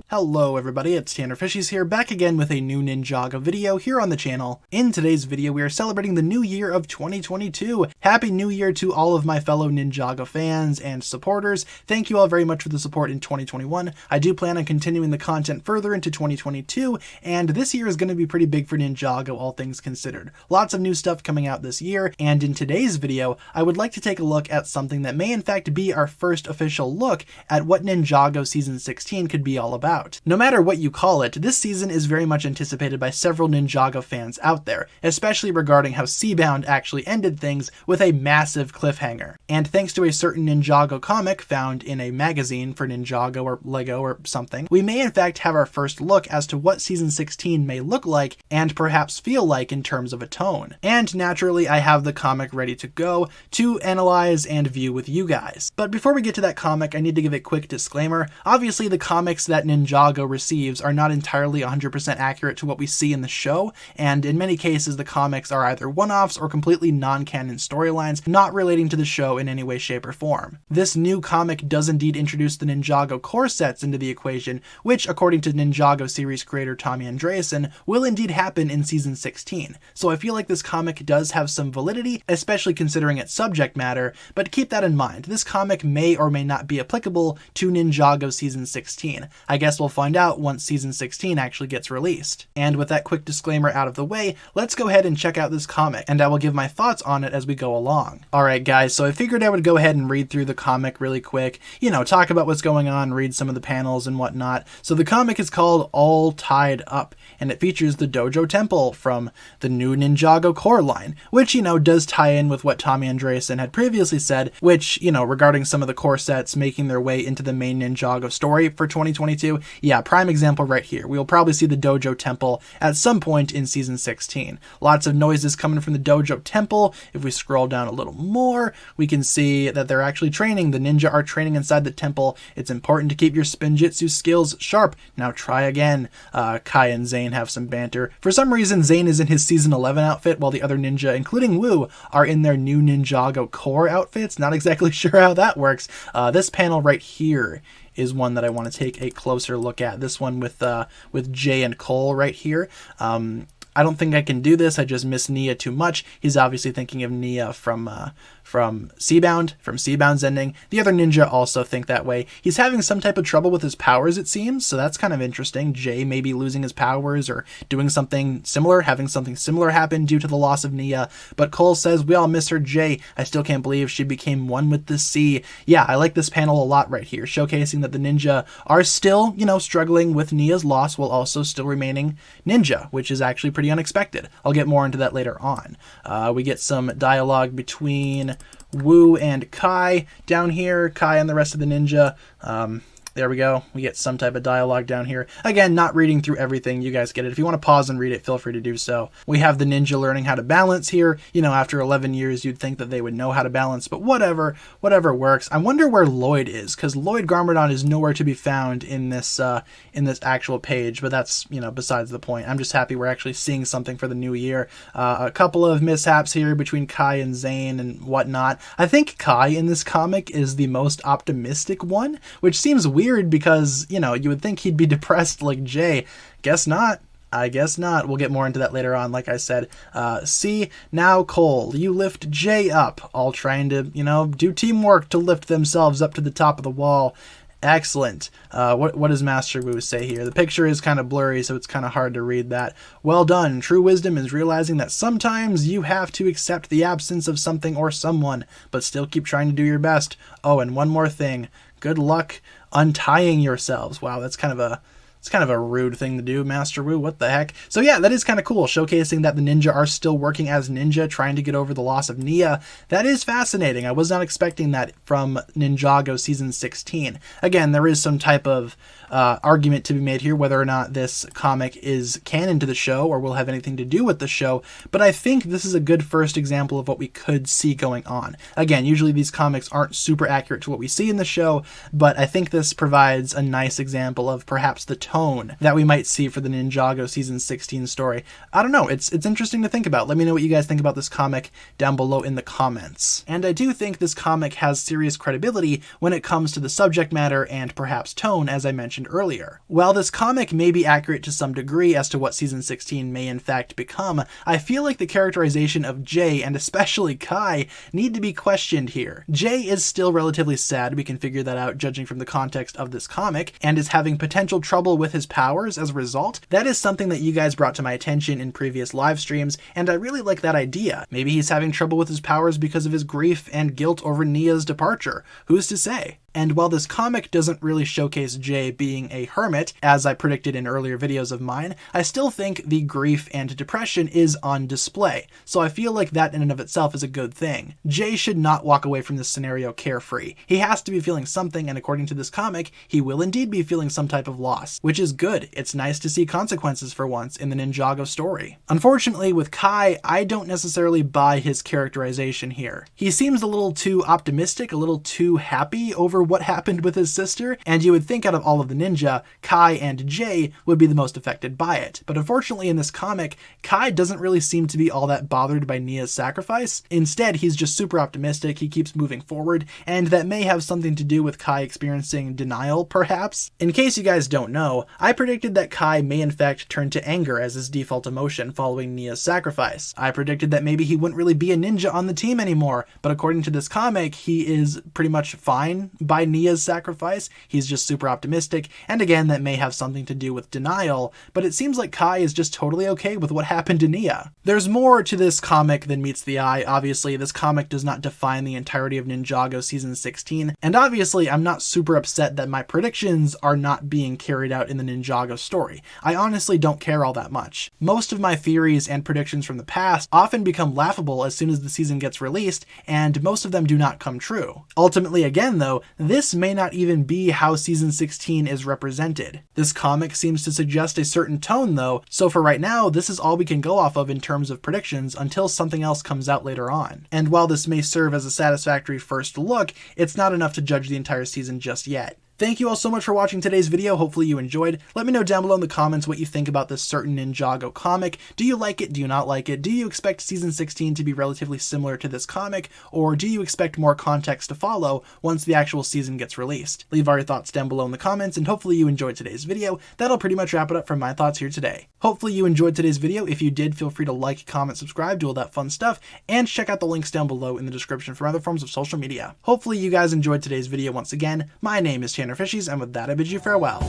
Hello everybody, it's TannerFishies here, back again with a new Ninjago video here on the channel. In today's video, we are celebrating the new year of 2022. Happy New Year to all of my fellow Ninjago fans and supporters. Thank you all very much for the support in 2021. I do plan on continuing the content further into 2022, and this year is going to be pretty big for Ninjago, all things considered. Lots of new stuff coming out this year, and in today's video, I would like to take a look at something that may in fact be our first official look at what Ninjago Season 16 could be all about. No matter what you call it, this season is very much anticipated by several Ninjago fans out there, especially regarding how Seabound actually ended things with a massive cliffhanger. And thanks to a certain Ninjago comic found in a magazine for Ninjago or Lego or something, we may in fact have our first look as to what Season 16 may look like and perhaps feel like in terms of a tone. And naturally, I have the comic ready to go to analyze and view with you guys. But before we get to that comic, I need to give a quick disclaimer. Obviously, the comics that Ninjago receives are not entirely 100% accurate to what we see in the show, and in many cases the comics are either one-offs or completely non-canon storylines not relating to the show in any way, shape, or form. This new comic does indeed introduce the Ninjago core sets into the equation, which, according to Ninjago series creator Tommy Andreasen, will indeed happen in Season 16. So I feel like this comic does have some validity, especially considering its subject matter, but keep that in mind. This comic may or may not be applicable to Ninjago Season 16. I guess we'll find out once Season 16 actually gets released. And with that quick disclaimer out of the way, let's go ahead and check out this comic, and I will give my thoughts on it as we go along. Alright guys, so I figured I would go ahead and read through the comic really quick, talk about what's going on, read some of the panels and whatnot. So the comic is called All Tied Up, and it features the Dojo Temple from the new Ninjago core line, which, does tie in with what Tommy Andreasen had previously said, which, regarding some of the core sets making their way into the main Ninjago story for 2022. Yeah, prime example right here. We will probably see the Dojo Temple at some point in Season 16. Lots of noises coming from the Dojo Temple. If we scroll down a little more, we can see that they're actually training. The ninja are training inside the temple. It's important to keep your spinjitzu skills sharp. Now try again. Kai and Zane have some banter. For some reason, Zane is in his Season 11 outfit, while the other ninja, including Wu, are in their new Ninjago core outfits. Not exactly sure how that works. This panel right here is one that I want to take a closer look at. This one with Jay and Cole right here. I don't think I can do this. I just miss Nia too much. He's obviously thinking of Nia from Seabound, from Seabound's ending. The other ninja also think that way. He's having some type of trouble with his powers, it seems, so that's kind of interesting. Jay may be losing his powers or doing something similar, having something similar happen due to the loss of Nia. But Cole says, we all miss her, Jay. I still can't believe she became one with the sea. Yeah, I like this panel a lot right here, showcasing that the ninja are still, struggling with Nia's loss while also still remaining ninja, which is actually pretty unexpected. I'll get more into that later on. We get some dialogue between Wu and Kai down here. Kai and the rest of the ninja. There we go. We get some type of dialogue down here. Again, not reading through everything. You guys get it. If you want to pause and read it, feel free to do so. We have the ninja learning how to balance here. After 11 years, you'd think that they would know how to balance, but whatever works. I wonder where Lloyd is, because Lloyd Garmadon is nowhere to be found in this actual page, but that's, besides the point. I'm just happy we're actually seeing something for the new year. A couple of mishaps here between Kai and Zane and whatnot. I think Kai in this comic is the most optimistic one, which seems weird because, you would think he'd be depressed like Jay. Guess not. I guess not. We'll get more into that later on, like I said. See, now Cole, you lift Jay up, all trying to, do teamwork to lift themselves up to the top of the wall. Excellent. What does Master Wu say here? The picture is kind of blurry, so it's kind of hard to read that. Well done. True wisdom is realizing that sometimes you have to accept the absence of something or someone, but still keep trying to do your best. Oh, and one more thing. Good luck untying yourselves. Wow, that's kind of a rude thing to do, Master Wu. What the heck? So yeah, that is kind of cool, showcasing that the ninja are still working as ninja, trying to get over the loss of Nia. That is fascinating. I was not expecting that from Ninjago Season 16. Again, there is some type of argument to be made here whether or not this comic is canon to the show or will have anything to do with the show, but I think this is a good first example of what we could see going on. Again, usually these comics aren't super accurate to what we see in the show, but I think this provides a nice example of perhaps the tone tone that we might see for the Ninjago Season 16 story. I don't know, it's interesting to think about. Let me know what you guys think about this comic down below in the comments. And I do think this comic has serious credibility when it comes to the subject matter and perhaps tone, as I mentioned earlier. While this comic may be accurate to some degree as to what Season 16 may in fact become, I feel like the characterization of Jay, and especially Kai, need to be questioned here. Jay is still relatively sad, we can figure that out judging from the context of this comic, and is having potential trouble with his powers as a result. That is something that you guys brought to my attention in previous live streams, and I really like that idea. Maybe he's having trouble with his powers because of his grief and guilt over Nia's departure. Who's to say? And while this comic doesn't really showcase Jay being a hermit, as I predicted in earlier videos of mine, I still think the grief and depression is on display, so I feel like that in and of itself is a good thing. Jay should not walk away from this scenario carefree. He has to be feeling something, and according to this comic, he will indeed be feeling some type of loss, which is good. It's nice to see consequences for once in the Ninjago story. Unfortunately, with Kai, I don't necessarily buy his characterization here. He seems a little too optimistic, a little too happy over what happened with his sister, and you would think out of all of the ninja, Kai and Jay would be the most affected by it. But unfortunately in this comic, Kai doesn't really seem to be all that bothered by Nia's sacrifice. Instead, he's just super optimistic, he keeps moving forward, and that may have something to do with Kai experiencing denial, perhaps. In case you guys don't know, I predicted that Kai may in fact turn to anger as his default emotion following Nia's sacrifice. I predicted that maybe he wouldn't really be a ninja on the team anymore, but according to this comic, he is pretty much fine by Nia's sacrifice. He's just super optimistic, and again, that may have something to do with denial, but it seems like Kai is just totally okay with what happened to Nia. There's more to this comic than meets the eye. Obviously, this comic does not define the entirety of Ninjago Season 16, and obviously, I'm not super upset that my predictions are not being carried out in the Ninjago story. I honestly don't care all that much. Most of my theories and predictions from the past often become laughable as soon as the season gets released, and most of them do not come true. Ultimately, again though, this may not even be how Season 16 is represented. This comic seems to suggest a certain tone though, so for right now, this is all we can go off of in terms of predictions until something else comes out later on. And while this may serve as a satisfactory first look, it's not enough to judge the entire season just yet. Thank you all so much for watching today's video. Hopefully you enjoyed. Let me know down below in the comments what you think about this certain Ninjago comic. Do you like it? Do you not like it? Do you expect Season 16 to be relatively similar to this comic? Or do you expect more context to follow once the actual season gets released? Leave all your thoughts down below in the comments, and hopefully you enjoyed today's video. That'll pretty much wrap it up for my thoughts here today. Hopefully you enjoyed today's video. If you did, feel free to like, comment, subscribe, do all that fun stuff, and check out the links down below in the description for other forms of social media. Hopefully you guys enjoyed today's video once again. My name is TannerFishies, and with that I bid you farewell.